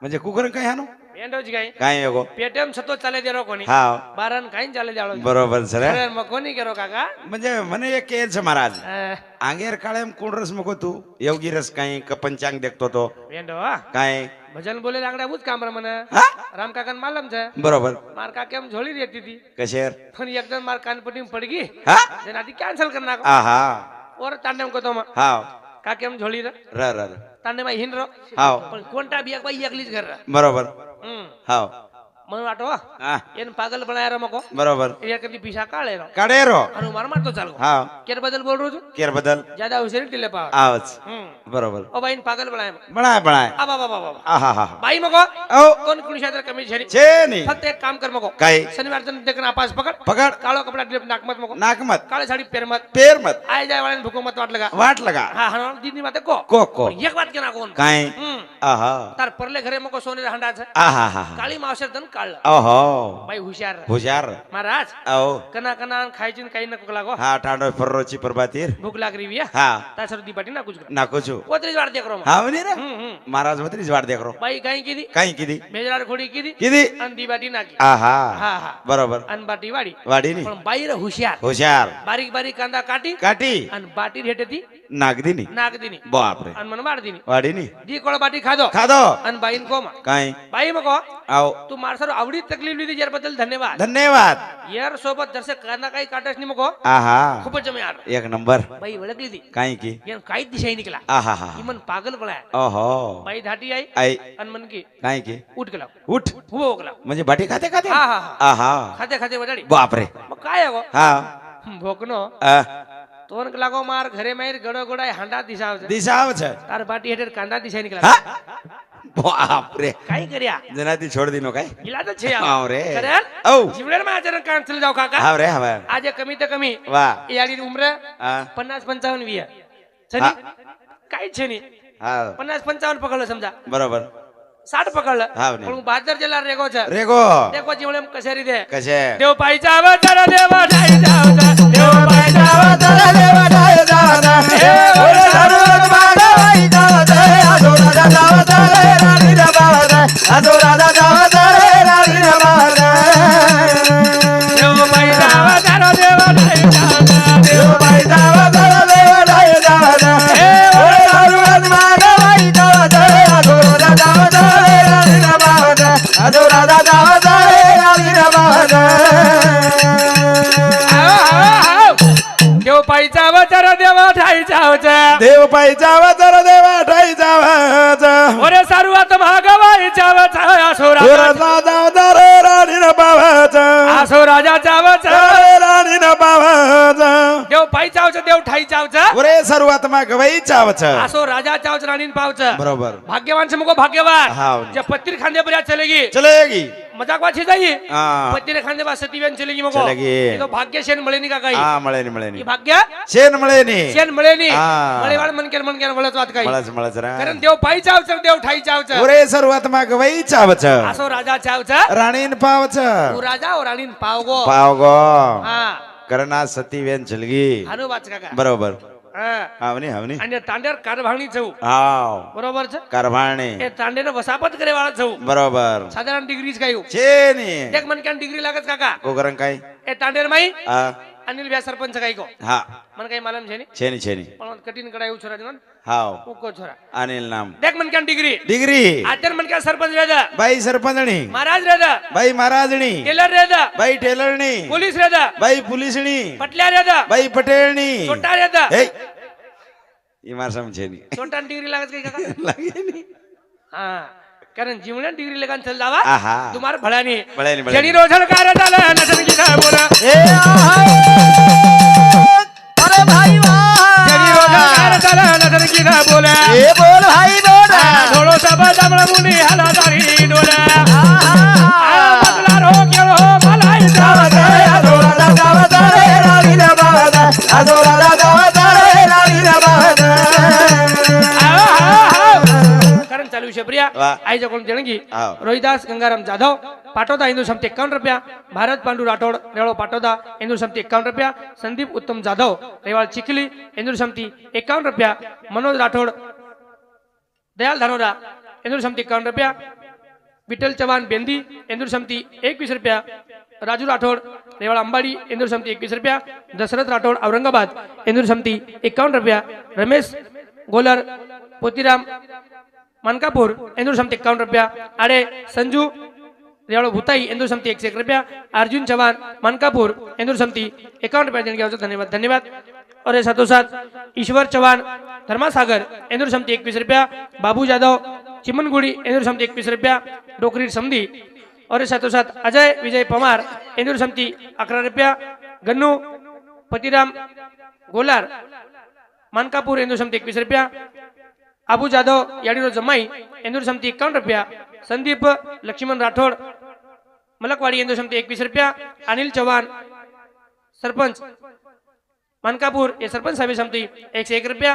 म्हणजे कुकरण काही हानो એન્ડોજ ગાય કાંઈ એકો પેટેમ છતો ચાલે દેરો કોની હા બારન ખાઈને ચાલે દેડો બરોબર છે રે અરે મકોની કરો કાકા म्हणजे મને એ કે છે મહારાજ હા, આંગેર કાળે એમ કોણ રસ મકો તું યોગી રસ કાંઈ કપંચાંગ દેખતો તો વેંડો હા કાંઈ ભજન બોલે લાગડા બુજ કામ રે મને હા રામ કાકા માલમ છે બરોબર માર કાકા એમ ઝોલી રહેતી હતી કશેર પણ એકદમ માર કાન પટ્ટી પડી ગઈ હા જેનાથી કેન્સલ કરી નાખો આહા ઓર તાંડે એમ કહેતો માં હા કાકે એમ ઝોલી રે ર તાંડે માં હિન રો હા પણ કોન્ટા બી એક ભાઈ એકલી જ ઘર બરોબર હમ હા મને વાટો હા એને પાગલ બનાયા રમકો બરોબર એ કદી પીસા કાળે રો કાઢેરો અને માર મારતો ચાલો હા કેર બદલ બોલ રહ્યો છું કેર બદલ જ્યાદા હોશિયારી ટીલે પાવ આવચ હમ બરોબર ઓ ભાઈ પાગલ બનાયા બનાય બનાય આ બાબા બાબા આહા હા ભાઈ મકો ઓ કોણ કુણી ક્ષેત્ર કમી છે છે ની ફક્ત એક કામ કર મકો કાંઈ શનિવાર તને દેખના આપાસ પકડ પકડ કાળો કપડા ડ્રેપ નાક મત મકો નાકમત કાળી સાડી પહેર મત પેર મત આય જાય વાળાને ભૂકો મત વાટ લગા વાટ લગા હા હા દીદી માતે કો કો પણ એક વાત કે ના કોણ કાંઈ હમ આહા તાર પરલે ઘરે મકો સોને હંડા છે આહા હા કાળી માવસર તન કાળ ઓહો ભાઈ હોશિયાર હુજાર મહારાજ આવો કના કના ખાઈ ચીન કઈ ન કોક લાગો હા ટાંડો ફરરો ચી પરબાતીર ભૂખ લાગ રહી વિયા હા તાર સરદી પાટી ના કુછ નાખું છું ઓતરી જ વાર દેખરો માં હા ની રે હમ મહારાજ વતરી જ વાડ દેખરો ભાઈ કઈ કીધી કાંઈ કીધી મેજરાર ખોડી કીધી કીધી અન દી બાટી નાખી આહા હા હા બરોબર અન બાટી વાડી વાડી ની પણ બાઈ રે હોશિયાર હુજાર બારીક બારીક કાંદા કાટી કાટી અન બાટી હેઠેથી નાગદી ની નાખ દીની બાપરે અન મન માર દીની વાડી ની દી કોળ બાટી ખાધો ખાધો અન બાઈન કોમાં કાંઈ બાઈ મકો આવો તું માર સર આવડી તકલીફ લીધી યાર બદલ ધન્યવાદ ધન્યવાદ યાર સોબત દર્શક કાના કઈ કાટસ ની મકો આહા ખૂબ જ જમે યાર એક નંબર બાઈ વળક લીધી કાંઈ કી યાર કાઈ દિશાઈ નીકળા આહા હા ઈ મન પાગલ બનાया ઓહો बाई धाटी आई आई अन मन की कांई की उठ गेला उठ हुबो ओकला म्हणजे बाटी खाते खाते हा हा हा आहा खाते खाते वडाडी बापरे मग काय हो हा भोकनो आ, तोन लागो मार घरे मार गडो गडाय हांडा दिसाव છે दिशा આવે છે તાર બાટી હેઠે કાંડા દિસાઈ નીકળા હા બાપરે કાઈ કર્યા જનાથી છોડ દીનો કાંઈ ઈલા તો છે આવ રે કરે ઓ જીવડેર માં આચરણ કાંચલ જાવ કાકા હાવ રે હવે આજે કમી તો કમી વાહ એ આડી ઉમરે હા 50-55 વિયા છે ની કાઈ છે ની હા 50-55 પકડલો સમજા બરોબર 60 પકડલો હાવ ને. પણ હું 72 જેલા રેગો છે રેગો દેખો જીવડેમ કસેરી દે કશે દેવ પાઈ જાવ તર દેવ ઢાઈ જાવ દેવ પાઈ જાવ તારા દેવા ડાય દાદા હે ઓરે સરુદ બાગાઈ દાદા આજો રાજા જાવ તારે રાણી રા બાદા આજો રાજા જાવ તારે રાણી રા બાદા દેવ પાઈ જાવ તર દેવ ઢાઈ જાવ દેવ ભાઈ જાવ તારા દેવા ડાય દાદા હે ઓરે સરુદ બાગાઈ દાદા આજો રાજા જાવ તારે રાણી રા બાદા આજો રાજા જાવ તારે રાણી રા બાદા દેવ પાઈ જાવ તર દેવ ઢાઈ જાવ દેવ ભાઈ જાવ તારા દેવા ડાય જાવ ઓરે સારું આ તમ ગવાઈ જાવ આસુરા રાજા જાવ તારે રાણી રા બાદા આસુ રાજા જાવ તારે રાણી રા બાદા દેવ પાઈ જાવ દેવ ઠાઈ જાવ ઓરે શરૂઆતમાં ગવાઈ ચાવ છે આસુ રાજા જાવ રાણીન પાવ બરોબર ભાગ્યવાન છે મુકો ભાગ્યવાન હાવ જે પત્રી ખાંદે પર ચલેગી ચલેગી મજાક વાત છે જાઈ હા પત્રી ખાંદે બા સતીવેન ચલેગી મુકો ચલેગી. એ તો ભાગ્ય છે ને મળે ની કાકા હા મળે ની એ ભાગ્ય શેન મળે ની છે ને મળે ની હા. મળે વાળ મન કેર વળત વાત કઈ મળે છે રા. કારણ દેવ પાઈ જાવ દેવ ઠાઈ જાવ ઓરે શરૂઆતમાં ગવાઈ ચાવ છે આસો રાજા જાવ રાણીન પાવ છે તું રાજા ઓ રાણીન પાવગો પાવગો હા કરના સતી વેન ચલગી હાનો વાત છે કાકા બરોબર હા આવની આવની અને તાંડેર કારભાણી છું આવ બરોબર છે કારભાણી એ તાંડેર વસાપત કરે વાળા છું બરોબર સાધારણ ડિગ્રી જ કયું છે ની એક મન કેન ડિગ્રી લાગે છે કાકા કોકરંગ કાઈ એ તાંડેર માં હા અનિલ વ્યા સરપંચ કઈ કો હા મને કઈ માલમ છે ની છે ની પણ કઠિન કડાયું છોરા જન હાવ ઉકો છોરા અનિલ નામ દેખ મન કેન ડિગ્રી ડિગ્રી આચર મન કેન સરપંચ રેદા બાઈ સરપંચણી મહારાજ રેદા બાઈ મહારાજણી ટેલર રેદા બાઈ ટેલરણી પોલીસ રેદા બાઈ પુલિસણી પટલા રેદા બાઈ પટેલણી છોટા રેદા હે ઈ માર સમજે ની છોટા ડિગ્રી લાગે છે કઈ કાકા લાગે ની હા कारण जीवन डिग्री लगान चल जावा आहा तुम्हार भला नहीं भला नहीं, भला जनी नहीं। रोजल कार डाला नजर की ना बोला ए अरे भाई जनी रोजल वाह कार डाला नजर की ना बोला ए बोल भाई बोल थोड़ो सब दमड़ मुनी हला दारी डोला बदला रो के हो मलाई जावत आजोरा जावत रे राणी रा बादा आजोरा जावत रे राणी रा बादा कारण चालू છે પ્રિયા વાહ. આઈ કોણ જણગી આવ. રોહિદાસ ગંગારામ જાધવ પાટોદા હિન્દુ સમતિ 51 રૂપિયા ભારત પાંડુ રાઠોડ રેળો પાટોદા હિન્દુ સમતિ 51 રૂપિયા સંદીપ ઉત્તમ જાધવ રેવાળ ચીખલી હિન્દુ સમતિ 51 રૂપિયા મનોજ રાઠોડ દયાલ ધાનોરા હિન્દુ સમતિ 51 રૂપિયા विठ्ठल चव्हाण बेंदी इंदूर समिती 21 रुपया, राजू राठोड रेवाळ अंबाडी इंदूर समिती 21 रुपया, दशरथ राठोड औरंगाबाद इंदूर समिती 51 रुपया, रमेश गोलर पोतीराम मानकापूर इंदूर समिती 51 रुपया, आडे संजू रेवाळ भुताई इंदूर समिती 101 रुपया, अर्जुन चव्हाण मानकापूर इंदूर समिती 51 रुपया देणगी आवश्यक। धन्यवाद धन्यवाद। और ये साथों साथ ईश्वर चौहान धर्मासागर इंदूर समिति 21 रुपया, बाबू यादव चिमनगुड़ी इंदूर समिति 21 रुपया, डोकरी समधी। और ये साथों साथ अजय विजय पवार इंदूर समिति 11 रुपया, गन्नू पतिराम गोलार मानकापूर इंदूर समिति 21 रुपया, अबू जादव याडीरो जमाई इंदूर समिति 51 रुपया, संदीप लक्ष्मण राठौड़ मलकवाड़ी इंदूर समिति 21 रुपया, अनिल चौहान सरपंच मानकापूर ये सरपंच सभा समिति 101 रुपया,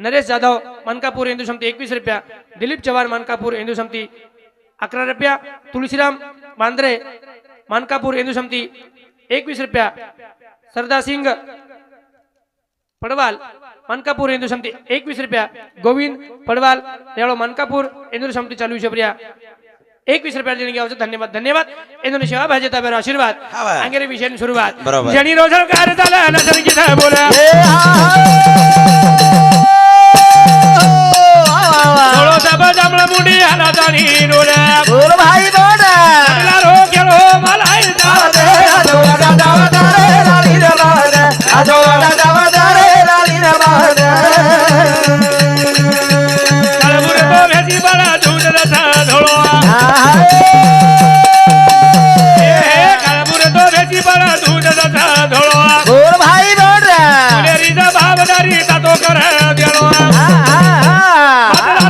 नरेश जाधव मानकापूर हिंदू समिति 21 रुपया, दिलीप चव्हाण मानकापूर हिंदू समिति 11 रुपया, तुलसीराम बांद्रे मानकापूर हिंदू समिति 21 रुपया, सरदार सिंह पडवाल मानकापूर हिंदू समिति 21 रुपया, गोविंद पडवाल रेवाड़ो मानकापूर हिंदू समिति 40 रुपया 21 रुपया देने की आवश्यक। धन्यवाद धन्यवाद। इंदोने सेवा भाजता बेरो आशीर्वाद अंगेरे विषय सुरुवात जनी रोजर कार्य झाला नसन की साहेब बोला थोडो सब जांभळ मुंडी आला तानी डोल्या बोल भाई बोल मला रो केलो मला दादा दादा दादा राणी रे बादा दादा दादा राणी रे बादा काळबुर तो भेजी बळा दूध रसा धोळो काळबुर तो भेजी बळा दूध रसा धोळो बोल भाई बोल मेरीचा भावदारी तातो कर देलो मला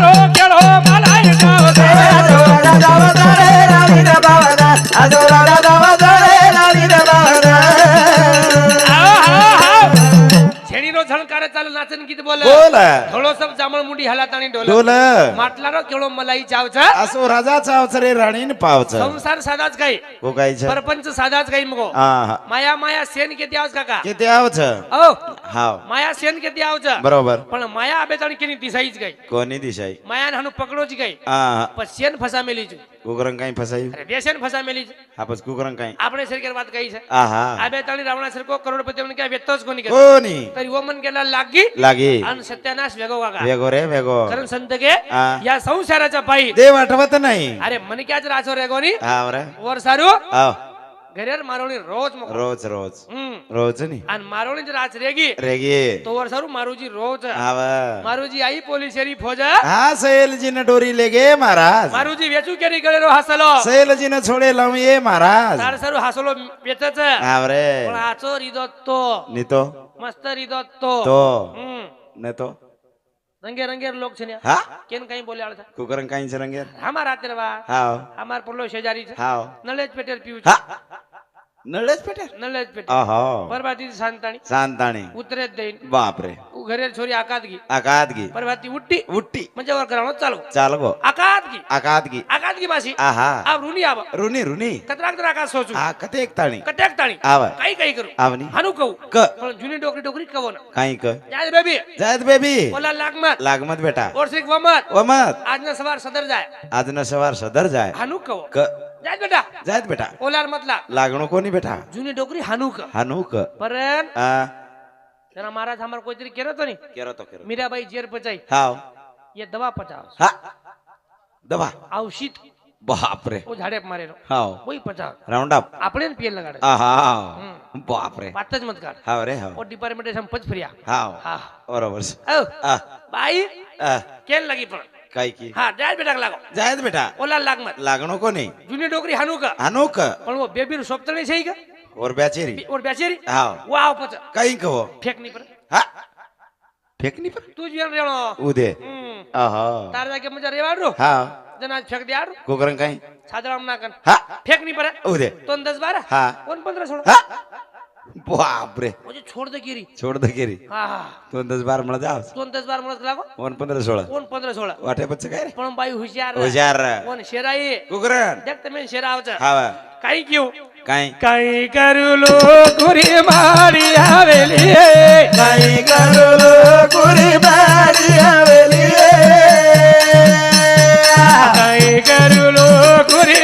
रो केलो मला दादा दादा राणी रे बादा दादा दादा राणी रे बादा छेणीनो झणकार चाल नाचन गीत बोल बोल थोडो सब जांभळ मुंडी हालातानी डोल डोल માટલા રો કેળો મલાઈ ચાવછા असो राजा चावच रे राणीन पावच संसार साधाच काही को काय छ परपंच साधाच काही मगो हा माया माया सेन केती आवच काका किती आवच ओ हाव माया सेन केती आवच बरोबर पण माया आबेताणी केनी दिसाईच काही कोणी दिशाई माया हानु पकडोची काही हा पण सेन फसा मेली छु कुकरंग काही फसाई अरे देशन फसा मेली छु आपस कुकरंग काही આપણે સરકાર વાત કહી છે आहा આબેતાણી રાવણા સરકો કરોડપતિ મને કે વેતોજ કોની કે कोणी तरी वो मन केला लागी लागी आणि सत्यानाश वेगो काका वेगो रे वेगो कारण संत के हा. या संसाराचा पायी देव आठवत नाही अरे मन क्याच राचो रेगोनी हा रे वर सारू आव घरेर मारोणी रोज मग रोज रोज रोज नी आणि मारोणी जर आज रेगी रेगे तो वर सारू मारूजी रोज हाव मारूजी आई पोलिसेरी फौज हा सैलजी ने डोरी लेगे महाराज मारूजी वेचू केरी गळेरो हसलो सैलजी ने छोडे लावून ये महाराज तार सारू हसलो वेचच हाव रे पण आचो रिदोत तो नितो मस्त रिदोत तो तो ने तो रंगे रंगेर लोग छे हा केन काही बोले आळता कुकरंग काही रंगे हमार आतेर बा हाव हमार पडलो शेजारी छे हाव नळेज पेटेर पिऊ हा नळेच पेटे नळेज पेटेर आहा परबाती शांताणी शांताणी उतरेत देईन बाप रे घरेर छोरी आकात गी आकादगी परबाती उट्टी उट्टी म्हणजे वर कराणो चालू चाल गो आकातगी आकादगी मासी आहा आ रुनी आव रुनी रुनी कतराक तर आकाश सोचू आ कते एक ताणी कट्याक ताणी आव काही काही करू आवनी हानू कहू क पण जुनी डोकरी डोकरी कवो ना काही क जाय बेबी जायत बेबी ओला लागमत लागमत बेटा और सिक वमत वमत आज ना सवार सदर जाय आज न सवार सदर जाय हानू कहू क जाय बेटा जायत बेटा ओलार मतला लागणो कोणी बेटा जुनी डोकरी हानू क हानू क परन आ जना महाराज हमार कोई तरी केरो तो नहीं केरो तो केरो मीराबाई जेर पचाई हाव ये दवा पचास हा दवा औषध बाप रे वो झाड़े मारे रो हाव वही पचास राउंड अप आपने पियल लगाड़े आहा बाप रे बातच मत काढ हाव रे हाव वो डिपार्टमेंट हम पच फ्रिया हाव हा बरोबर ओ आ बाई आ केन लगी पण काय की हा जाय बेटा लागो जायत बेटा ओला लाग मत लागणो कोणी जुनी डोकरी हानू का हानू क पण वो बेबीर सोपतणी छई का और बेचेरी और बेचेरी हाव वो आओ पच काही कहो फेक नहीं पर हा फेकनी पर तू जीवन रेणो उदे आहा तार जाके मजा रेवाडरो हा जना फेक दे आडो कुकरंग काही सादराम ना कन हा फेक नहीं पर उदे तो 10 12 हा कोण 15 सोड हा बाप रे मुझे छोड़ दे गिरी छोड दे केरी हा हा 2-10 मला जाव दोन 10 12 म्हणत लागो 1-15-16 कोण 15 16 वाटे बच्चे काय रे पण बाई हुशार हुशार कोण शेराई कुकरन देखते मैं शेरावच हा काही क्यों काय काही करू लो गुरी मारी हवेली काही करू कुरी बारी हवेली काही करू लो गुरी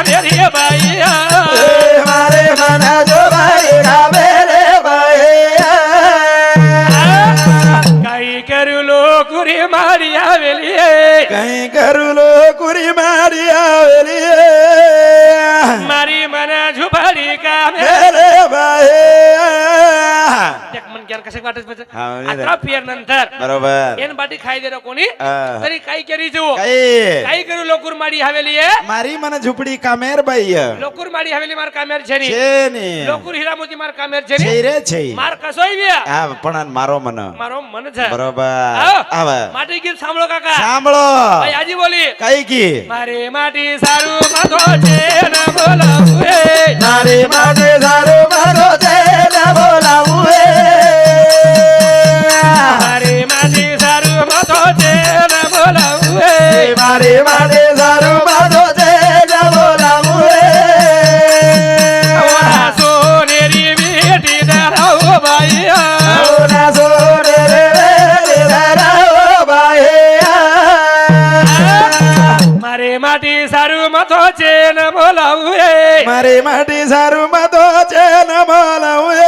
ગામે રે બાઈ મારે મન જોવાઈ ગાવે રે ભાઈ કઈ કર્યું લોકોરી મારી આવેલી કઈ કરું લો કુરી મારી આવેલી મારી મને ઝુંપડી કામે રે ભાઈ એક મન ક્યાં કશે વાટસ પછી હા, એ રે. આત્રા પિયર નંતર બરોબર એન બાટી ખાઈ દેરો કોની હા. તરી કઈ કરી જુઓ કઈ કઈ કર્યું લોકોર મારી આવેલી મારી મને ઝૂંપડી કામેર બાઈ લોકોર મારી આવેલી માર કામેર છે ની છે ને લોકોર હીરામોતી માર કામેર છે છે ની રે છે માર કસોઈ વ્યા હા પણ મારો મન મારો મન છે બરોબર આવો. આવે માટી ગીત સાંભળો કાકા સાંભળો ભાઈ આજી બોલી કઈ કી મારે માટી સારું માથો છે ન બોલાવું મારી માટે સારું મારો છે ને બોલાવું મારે માટી સારું માથો છે ન બોલાવું મારી માટે સારું મારો છે ને બોલાવું ઓલા સોનેરી બેટી ધરાવો ભાઈ ના સોરે રે રે રાવો ભાઈ મારે માટી સારું માથો છે ન બોલાવું મારી માટે સારું માતો છે ને બોલાવું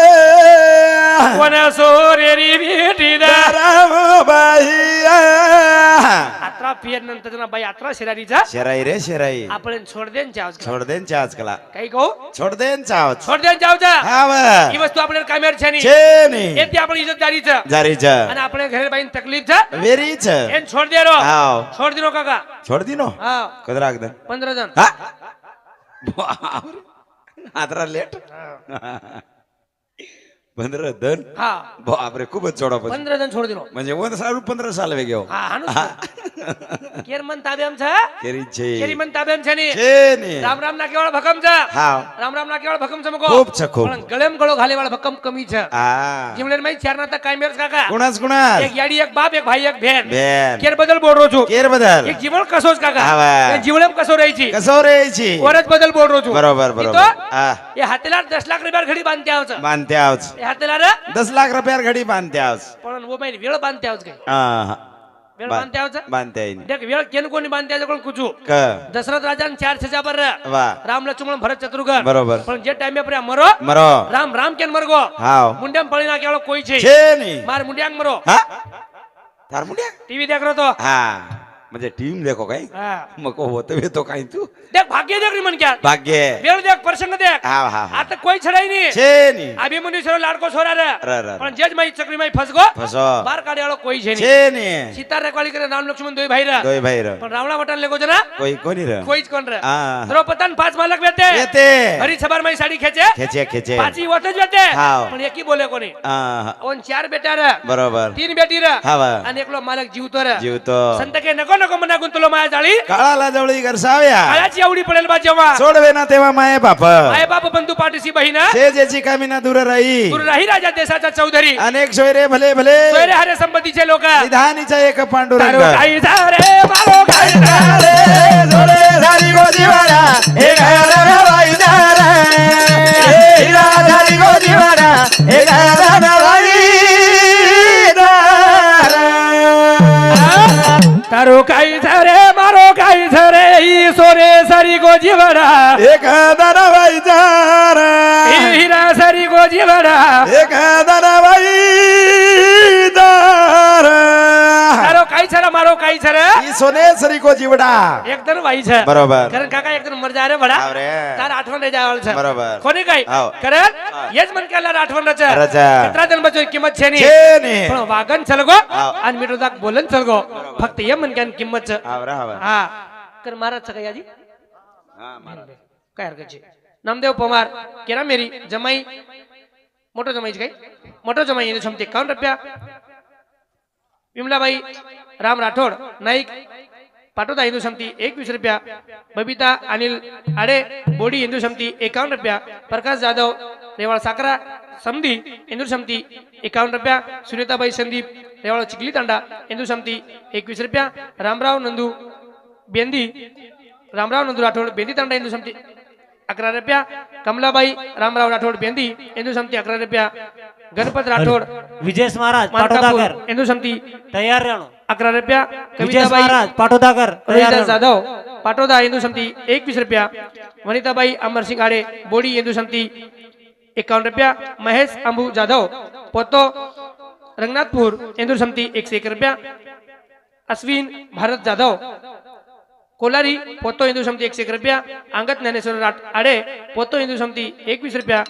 ઓલા સોનેરી બેટી રાવો ભાઈ આત્રા પિયર નંતર ભાઈ આત્રા શિરારી જા શેરાઈ રે શેરાઈ આપણે છોડ દે ને જાવ છોડ દે ને ચાચ કલા કઈ કહું છોડ દે ને ચાચ છોડ દે ને જાવ જા આવે ઈ વસ્તુ આપણે કામેર છે ની છે ને એથી આપણી ઇજ્જતદારી છે જારી છે અને આપણે ઘરે ભાઈ તકલીફ છે વેરી છે એને છોડ દેરો આવ છોડ દીનો કાકા છોડ દીનો હા કદ રાખ દે 15 જણ હા આતરા લેટ 15 ધન હા બાપરે खूप छोडा पण 15 જણ છોડ દીનો म्हणजे वन सारू 15 साल वे गयो હા હાનું કેર મન તાબેમ છે केरी छे કેરી મન તાબેમ છે ની छे ने રામ રામ ના કેવળ ભકમ છે હા રામ રામ ના કેવળ ભકમ છે મકો खूप छ खूप પણ ગળેમ ગળો ખાલી વાળા ભકમ કમી છે હા જીમલેર માં ચાર ના તા કાયમેર કાકા कुणाच कुणाच એક યાડી એક બાપ એક ભાઈ એક બેન બેન કેર બદલ બોલ છું केर बदल એક જીવન કસો જ કાકા હા, વાહ. એ જીવણમ કસો રહી છે कसो रे छी ઓરજ બદલ બોલ છું बरोबर ઈ बरोबर તો हा એ હાથેલાર 10 લાખ રૂપિયા ઘડી બાંધતે આવ છે बांधते आहोत એ હાથેલાર 10 लाख रुपया घडी बांधते आहोत પણ ઓ ભાઈ વેળ બાંધતે આવ છે કઈ हा વેળ બાંધતે આવ છે बांधते आहे દેખ વેળ કેન કોની બાંધતે આવ છે કોણ કુછું क દશરથ રાજા ને 4 છજા પર वा રામ લક્ષ્મણ ભરત શત્રુઘ્ન बरोबर પણ જે ટાઈમે પર મરો मरो રામ રામ કેન મરગો हाव મુંડેમ પડી ના કેવળો કોઈ છે छे नी માર મુંડ્યાંગ મરો हा तार मुंड्या ટીવી દેખ રહ્યો તો हा म्हणजे टीम देखो काही હા मग होत तो काही तू દેખ ભાગ્ય દેખ ની મન ક્યાં भाग्य વેળ દેખ પ્રસંગ દેખ हा हा આ તો કોઈ છડાઈ નહીં छे नी આ બી મુનિ છોરો લાડકો છોરા રે र र પણ જે જ મારી ચકરી માં ફસગો फसो બાર કાઢે વાળો કોઈ છે નહીં छे नी સીતા રેકવાળી કરે રામ લક્ષ્મણ દોય ભાઈ રે दोय भाई र પણ રાવણા વટાણ લેગો જના कोई कोणी र કોઈ જ કોણ રે हा દ્રૌપદન 5 માલક બેતે येते હરી છબાર માં સાડી ખેંચે खेचे खेचे પાછી ઓટ જ બેતે હાવ. પણ એકી બોલે કોની हा ઓન 4 બેટા રે बरोबर 3 બેટી રે हाव અને એકલો માલક જીવતો રે जीव तो સંત કે નકો નકો મના ગુંતલો માયા જાળી काळाला जवळी घरसाव्या કાયાची આવડી પડેલ બા જેવા सोडवे ना तेव्हा माये बाप आय बाप बंधू पाठीशी बहीण से ज्याची कामिना दूर राही दूर राही राजा देशाचा चौधरी अनेक सोयरे भले भले सोयरे हरे संपत्तीचे लोक निधानीचा एक तारो पांडुरंग काही झारे मारो काही रे जोडे झाली गोजीवाडा हे घराला वाईदार हे हिरा झाली गोजीवाडा हे घराला वाईदार तारो काही झारे मारो काही झारे ही सोरे सारी गोजीवाडा एक दाना वाईदार ही हिरा सारी गोजीवाडा एक दाना वाईदार तारो काही झारा मारो काही झारे ही सोनेसरी गोजीवडा एकदम वाई છે बरोबर कारण काका एकदम मरजा रे बडा આવરે તાર આઠવણ રહી જાય છે બરોબર કોને કઈ આવ. કરે યજ મન કેલા આઠવણ રચે રચે. કતરા જન બચો કિંમત છે ની છે ને પણ વાગન ચલગો આવ. અને મીઠો દાક બોલન ચલગો ફક્ત એમ મન કેન કિંમત છે આવરા હવે હા કર મારા છે કયાજી હા મારા काय हरकत છે નામદેવ પમાર કેરા મેરી જમાઈ મોટો જમાઈ છે કઈ મોટો જમાઈ એની ક્ષમતા 51 રૂપિયા વિમલાબાઈ રામ રાઠોડ નાઈક પાટોદા હિન્દુ સમિતિ 21 રૂપિયા બબીતા અનિલ આડે બોડી હિન્દુ સમિતિ 51 રૂપિયા પ્રકાશ જાદવ રેવાળ સાકરા સમધી હિન્દુ સમિતિ 51 રૂપિયા સુનિતાબાઈ સંદીપ રેવાળ ચીકલી તાંડા હિન્દુ સમિતિ 21 રૂપિયા રામરાવ નંદુ બેંદી રામરાવ નંદુ રાઠોડ બેંદી તાંડા હિન્દુ સમિતિ 11 રૂપિયા કમલાબાઈ રામરાવ રાઠોડ બેંદી હિન્દુ સમિતિ 11 રૂપિયા ગણપત રાઠોડ વિજેશ મહારાજ માનકાપુર પાટોદાકર હિન્દુ સમિતિ તૈયાર રહેણો 11 रुपया विजय कविताबाई महाराज पाटोदाकर रोहिदास जाधव पाटोदा हिंदू समिती 21 रुपया वनिताबाई अमरसिंग आडे बोडी हिंदू समिती 51 रुपया महेश अंबू जाधव पोतो रंगनाथपुर हिंदू समिती 101 रुपया अश्विन भारत जाधव कोलारी पोतो हिंदू समिती 101 रुपया अंगत ज्ञानेश्वर आडे पोतो हिंदू समिती 21 रुपया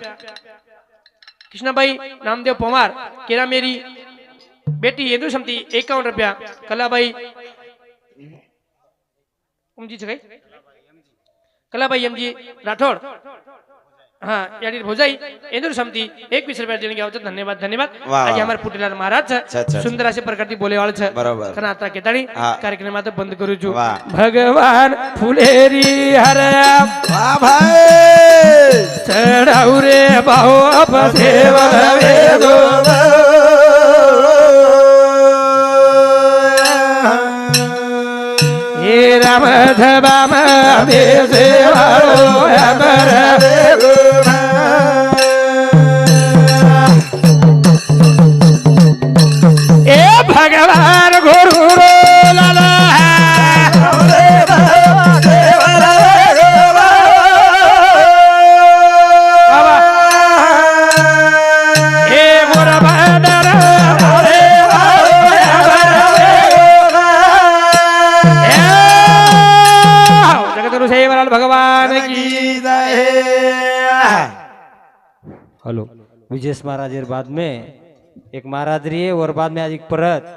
कृष्णाबाई नामदेव पवार केरामेरी बेटी हिंदू समिती 51 रुपया कलाबाई कलाबाई एमजी राठोड हाँ याडी भोजाई इंदूर समिती 21 रुपया देणे घ्यावचं धन्यवाद धन्यवाद वा. आज आम्हाला पुटीलाल महाराज अच्छा. सुंदर असे प्रकारची बोलेवाळ छ बरोबर. कारण आता केताळी हा. कार्यक्रमात बंद करू छु वा. भगवान फुलेरी हरया वाह भाई चढाऊ रे भाऊ अपदेव वेदो हे राम धबाम अमे सेवाळो अमर ए भगवान गुरु रो लाला हे गुरबदर जगतगुरु सेवालाल भगवान की हेलो विजय महाराज बाद में एक महाराज रही है और बाद में आज एक परत